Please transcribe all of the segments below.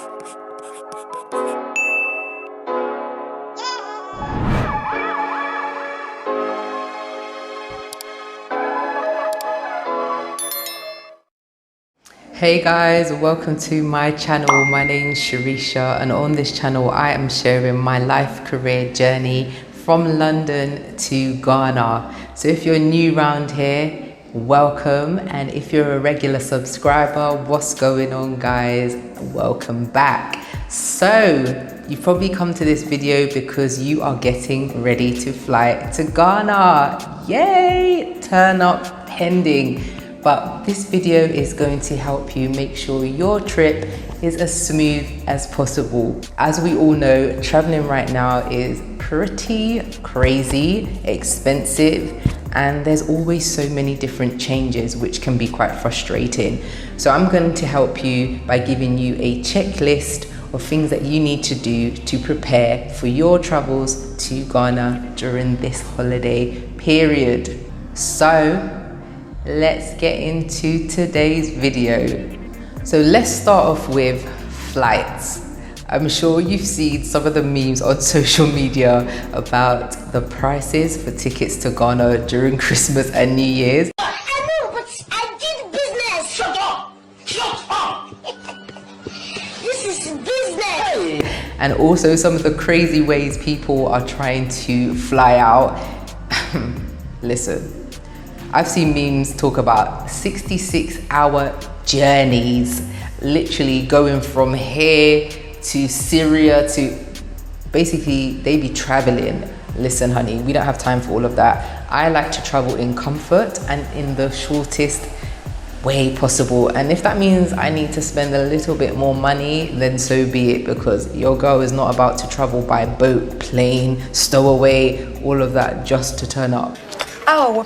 Hey guys, welcome to my channel. My name is Sharisha, and on this channel I am sharing my life career journey from London to Ghana. So if you're new around here, welcome, and if you're a regular subscriber, what's going on guys? Welcome back. So you've probably come to this video because you are getting ready to fly to Ghana. Yay! Turn up pending. But this video is going to help you make sure your trip is as smooth as possible. As we all know, traveling right now is pretty crazy, expensive, and there's always so many different changes which can be quite frustrating. So I'm going to help you by giving you a checklist of things that you need to do to prepare for your travels to Ghana during this holiday period. So let's get into today's video. So let's start off with flights. I'm sure you've seen some of the memes on social media about the prices for tickets to Ghana during Christmas and New Year's. I know, but I did business. Shut up! Shut up! This is business. And also some of the crazy ways people are trying to fly out. Listen, I've seen memes talk about 66-hour journeys, literally going from here to Syria to basically they be traveling. Listen, honey, we don't have time for all of that. I like to travel in comfort and in the shortest way possible. And if that means I need to spend a little bit more money, then so be it, because your girl is not about to travel by boat, plane, stowaway, all of that just to turn up. Oh.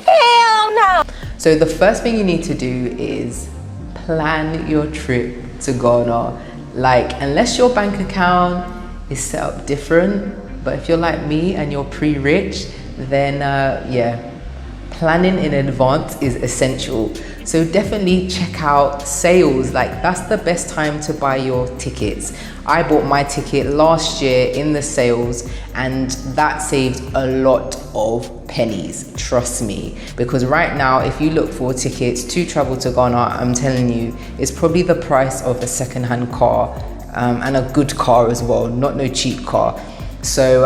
Hell no! So the first thing you need to do is plan your trip to Ghana. Like, unless your bank account is set up different, but if you're like me and you're pre-rich, then yeah, planning in advance is essential. So definitely check out sales. Like, that's the best time to buy your tickets. I bought my ticket last year in the sales, and that saved a lot of pennies, trust me. Because right now, if you look for tickets to travel to Ghana, I'm telling you, it's probably the price of a second-hand car, and a good car as well, not no cheap car. So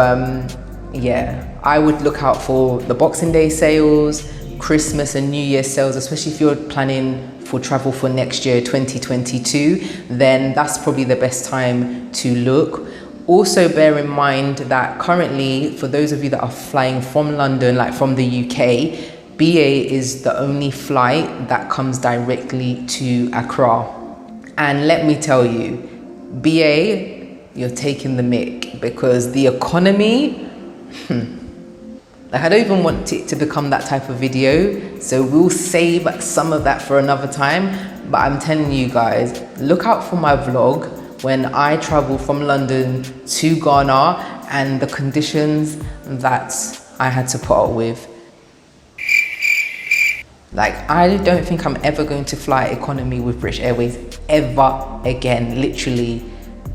yeah, I would look out for the Boxing Day sales, Christmas and New Year sales, especially if you're planning for travel for next year, 2022, then that's probably the best time to look. Also bear in mind that currently, for those of you that are flying from London, like from the UK, BA is the only flight that comes directly to Accra. And let me tell you, BA, you're taking the mick, because the economy, like, I don't even want it to become that type of video, so we'll save some of that for another time. But I'm telling you guys, look out for my vlog when I travel from London to Ghana and the conditions that I had to put up with. Like, I don't think I'm ever going to fly economy with British Airways ever again, literally.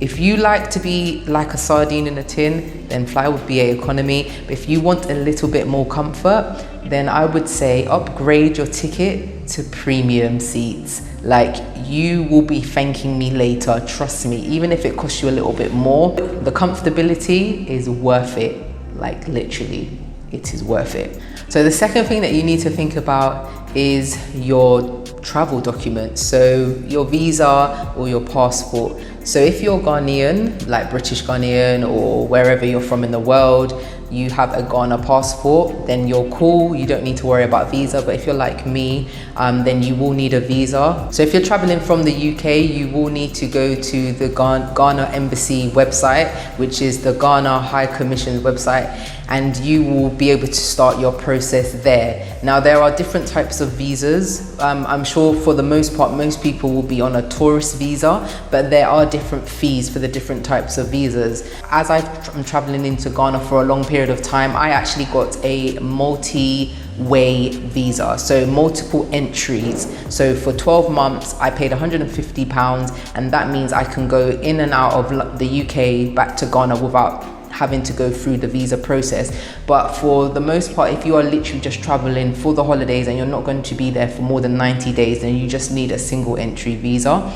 If you like to be like a sardine in a tin, then fly with BA economy. But if you want a little bit more comfort, then I would say upgrade your ticket to premium seats. Like, you will be thanking me later, trust me. Even if it costs you a little bit more, the comfortability is worth it. Like, literally, it is worth it. So the second thing that you need to think about is your travel documents. So your visa or your passport. So if you're Ghanaian, like British Ghanaian, or wherever you're from in the world, you have a Ghana passport, then you're cool, you don't need to worry about visa. But if you're like me, then you will need a visa. So if you're traveling from the UK, you will need to go to the Ghana Embassy website, which is the Ghana High Commission's website, and you will be able to start your process there. Now, there are different types of visas. I'm sure for the most part, most people will be on a tourist visa, but there are different fees for the different types of visas. As I'm traveling into Ghana for a long period of time, I actually got a multi way visa, so multiple entries. So for 12 months I paid £150, and that means I can go in and out of the UK back to Ghana without having to go through the visa process. But for the most part, if you are literally just traveling for the holidays and you're not going to be there for more than 90 days, then you just need a single entry visa.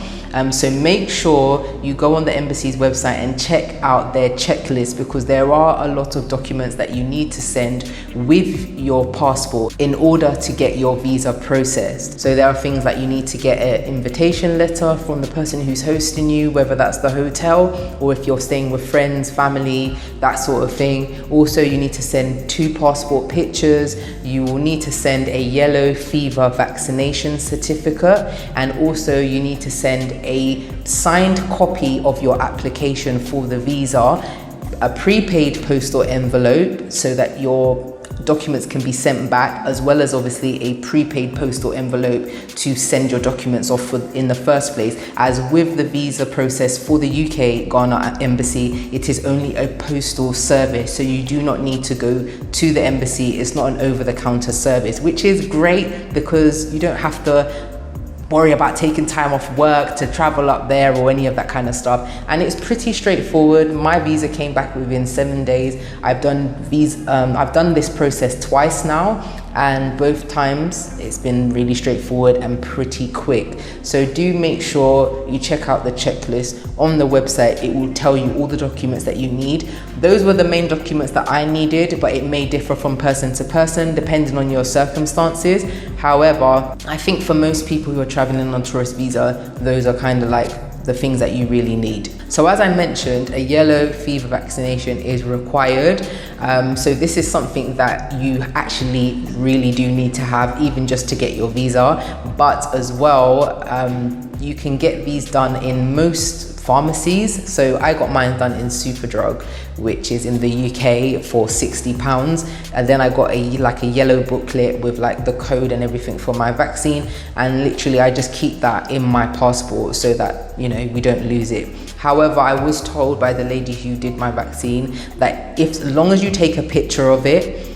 So make sure you go on the embassy's website and check out their checklist, because there are a lot of documents that you need to send with your passport in order to get your visa processed. So there are things like you need to get an invitation letter from the person who's hosting you, whether that's the hotel or if you're staying with friends, family, that sort of thing. Also, you need to send 2 passport pictures. You will need to send a yellow fever vaccination certificate, and also you need to send a signed copy of your application for the visa, a prepaid postal envelope so that your documents can be sent back, as well as obviously a prepaid postal envelope to send your documents off in the first place. As with the visa process for the UK Ghana embassy, it is only a postal service, so you do not need to go to the embassy. It's not an over-the-counter service, which is great because you don't have to worry about taking time off work to travel up there or any of that kind of stuff. And it's pretty straightforward. My visa came back within 7 days. I've done this process twice now, and both times it's been really straightforward and pretty quick. So do make sure you check out the checklist on the website. It will tell you all the documents that you need. Those were the main documents that I needed, but it may differ from person to person depending on your circumstances. However, I think for most people who are traveling on tourist visa, those are kind of like the things that you really need. So as I mentioned, a yellow fever vaccination is required. So this is something that you actually really do need to have, even just to get your visa. But as well, you can get these done in most pharmacies. So I got mine done in Superdrug, which is in the UK, for £60. And then I got a yellow booklet with like the code and everything for my vaccine. And literally I just keep that in my passport so that, you know, we don't lose it. However, I was told by the lady who did my vaccine that as long as you take a picture of it,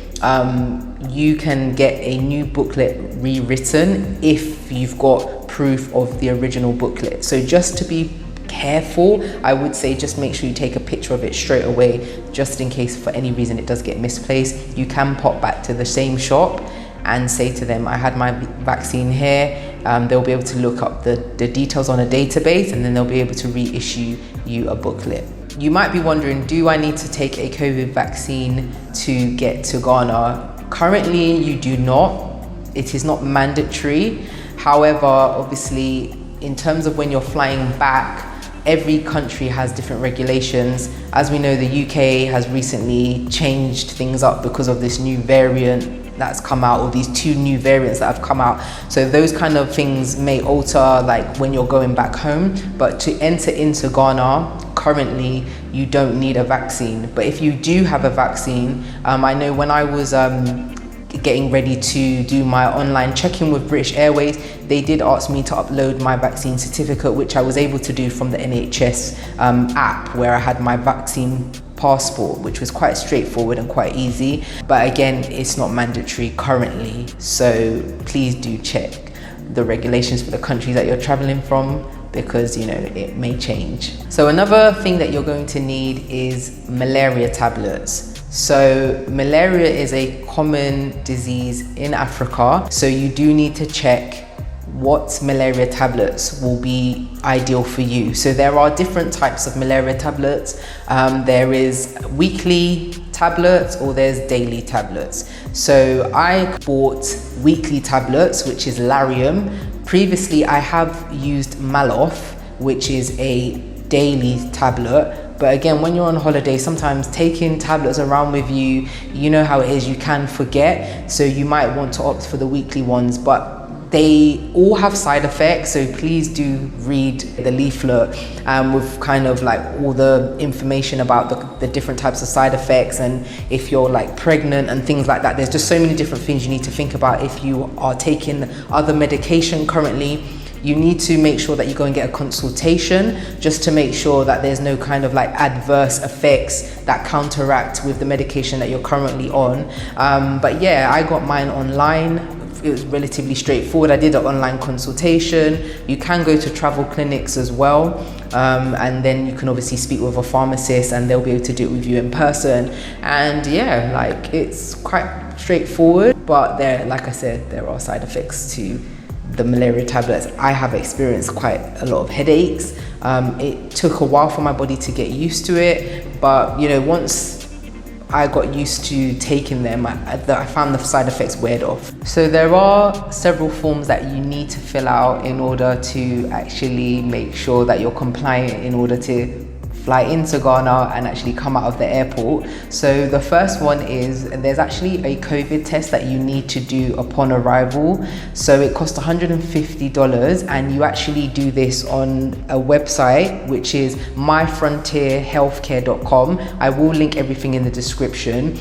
you can get a new booklet rewritten if you've got proof of the original booklet. So just to be careful, I would say just make sure you take a picture of it straight away, just in case for any reason it does get misplaced. You can pop back to the same shop and say to them, I had my vaccine here. They'll be able to look up the details on a database, and then they'll be able to reissue you a booklet. You might be wondering, do I need to take a COVID vaccine to get to Ghana? Currently, you do not. It is not mandatory. However, obviously, in terms of when you're flying back, every country has different regulations. As we know, the UK has recently changed things up because of this new variant that's come out, or these 2 new variants that have come out. So those kind of things may alter like when you're going back home. But to enter into Ghana, currently you don't need a vaccine. But if you do have a vaccine, I know when I was getting ready to do my online check-in with British Airways, they did ask me to upload my vaccine certificate, which I was able to do from the NHS app, where I had my vaccine passport, which was quite straightforward and quite easy. But again, it's not mandatory currently, so please do check the regulations for the countries that you're traveling from, because you know it may change. So another thing that you're going to need is malaria tablets. So malaria is a common disease in Africa, so you do need to check what malaria tablets will be ideal for you. So there are different types of malaria tablets. There is weekly tablets, or there's daily tablets. So I bought weekly tablets, which is Lariam. Previously I have used Malof, which is a daily tablet. But again, when you're on holiday, sometimes taking tablets around with you, you know how it is, you can forget. So you might want to opt for the weekly ones, but they all have side effects. So please do read the leaflet with kind of like all the information about the different types of side effects, and if you're like pregnant and things like that. There's just so many different things you need to think about. If you are taking other medication currently, you need to make sure that you go and get a consultation, just to make sure that there's no kind of like adverse effects that counteract with the medication that you're currently on. But yeah, I got mine online. It was relatively straightforward. I did an online consultation. You can go to travel clinics as well, and then you can obviously speak with a pharmacist and they'll be able to do it with you in person. And yeah, like it's quite straightforward, but there, like I said, there are side effects to the malaria tablets. I have experienced quite a lot of headaches. It took a while for my body to get used to it, but you know, once I got used to taking them, I found the side effects weared off. So there are several forms that you need to fill out in order to actually make sure that you're compliant in order to fly into Ghana and actually come out of the airport. So the first one is, there's actually a COVID test that you need to do upon arrival. So it costs $150, and you actually do this on a website, which is myfrontierhealthcare.com. I will link everything in the description.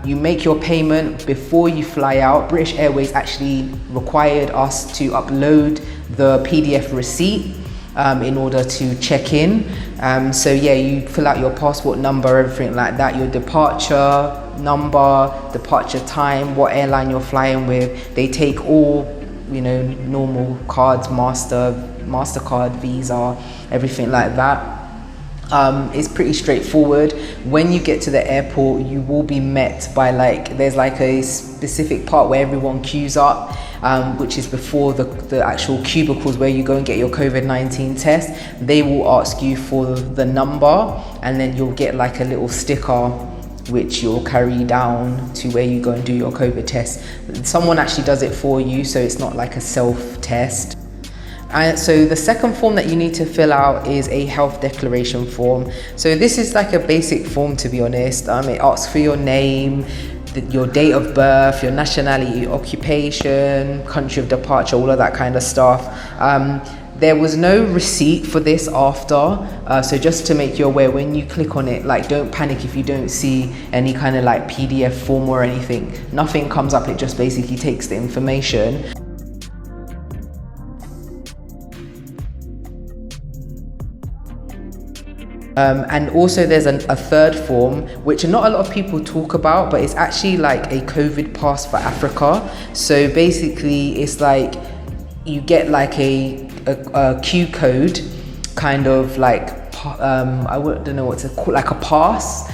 You make your payment before you fly out. British Airways actually required us to upload the PDF receipt in order to check in. So yeah, you fill out your passport number, everything like that, your departure number, departure time, what airline you're flying with. They take all, you know, normal cards, MasterCard, Visa, everything like that. It's pretty straightforward. When you get to the airport, you will be met by there's like a specific part where everyone queues up, which is before the actual cubicles where you go and get your COVID-19 test. They will ask you for the number, and then you'll get like a little sticker which you'll carry down to where you go and do your COVID test. Someone actually does it for you, so it's not like a self-test. And so the second form that you need to fill out is a health declaration form. So this is like a basic form, to be honest. It asks for your name, your date of birth, your nationality, occupation, country of departure, all of that kind of stuff. There was no receipt for this after, so just to make you aware, when you click on it, like, don't panic if you don't see any kind of like PDF form or anything. Nothing comes up, it just basically takes the information. And also there's a third form, which not a lot of people talk about, but it's actually like a COVID pass for Africa. So basically it's like you get like a Q code, kind of like, I don't know what to call, like a pass.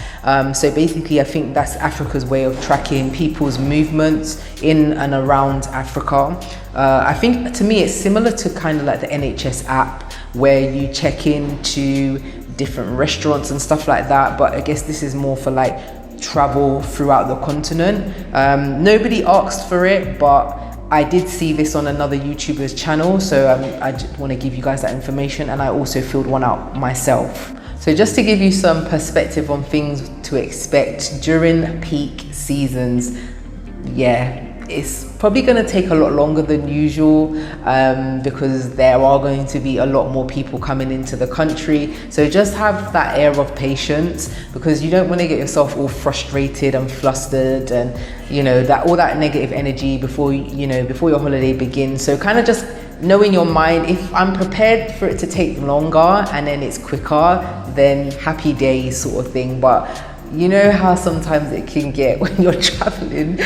So basically I think that's Africa's way of tracking people's movements in and around Africa. I think to me it's similar to kind of like the NHS app, where you check into different restaurants and stuff like that, but I guess this is more for like travel throughout the continent. Nobody asked for it, but I did see this on another YouTuber's channel, so I just want to give you guys that information, and I also filled one out myself. So just to give you some perspective on things to expect during peak seasons, yeah, it's probably going to take a lot longer than usual, because there are going to be a lot more people coming into the country. So just have that air of patience, because you don't want to get yourself all frustrated and flustered and, you know, that all that negative energy before your holiday begins. So kind of just know in your mind, if I'm prepared for it to take longer and then it's quicker, then happy days sort of thing. But you know how sometimes it can get when you're traveling.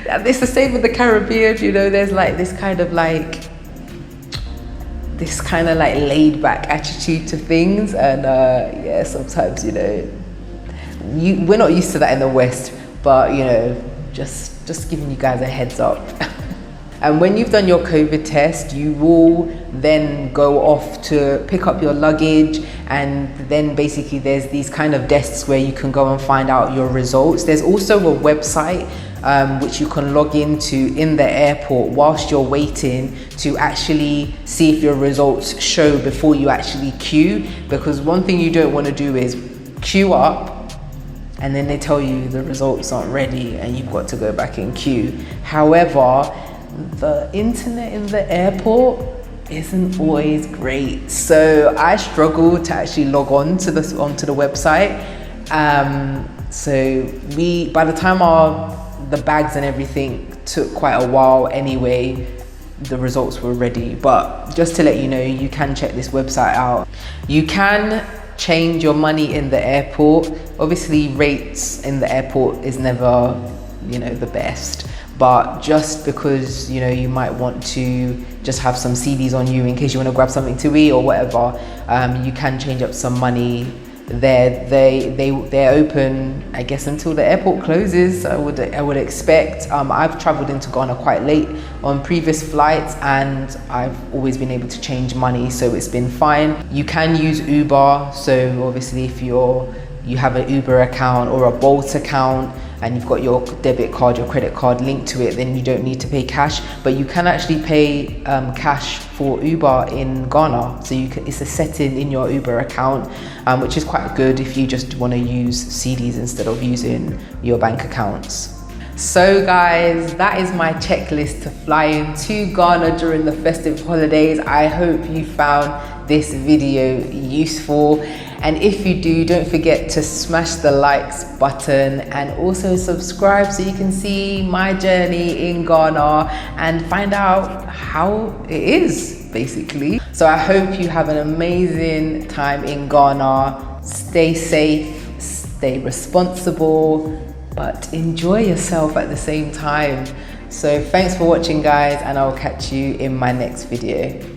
And it's the same with the Caribbean, you know, there's like this kind of like laid back attitude to things. And yeah, sometimes, you know, we're not used to that in the West, but you know, just giving you guys a heads up. And when you've done your COVID test, you will then go off to pick up your luggage, and then basically there's these kind of desks where you can go and find out your results. There's also a website which you can log into in the airport whilst you're waiting to actually see if your results show before you actually queue, because one thing you don't want to do is queue up and then they tell you the results aren't ready and you've got to go back in queue. However, the internet in the airport isn't always great, so I struggled to actually log on to onto the website. So by the time the bags and everything took quite a while anyway, the results were ready. But just to let you know, you can check this website out. You can change your money in the airport. Obviously rates in the airport is never, you know, the best, but just because, you know, you might want to just have some cedis on you in case you want to grab something to eat or whatever, you can change up some money there. They're open, I guess, until the airport closes. I would expect. I've traveled into Ghana quite late on previous flights, and I've always been able to change money, so it's been fine. You can use Uber, so obviously if you have an Uber account or a Bolt account and you've got your debit card, your credit card linked to it, then you don't need to pay cash. But you can actually pay cash for Uber in Ghana. So it's a setting in your Uber account, which is quite good if you just want to use cedis instead of using your bank accounts. So guys, that is my checklist to fly into Ghana during the festive holidays. I hope you found this video useful. And if you do, don't forget to smash the likes button and also subscribe so you can see my journey in Ghana and find out how it is, basically. So I hope you have an amazing time in Ghana. Stay safe, stay responsible, but enjoy yourself at the same time. So thanks for watching, guys, and I'll catch you in my next video.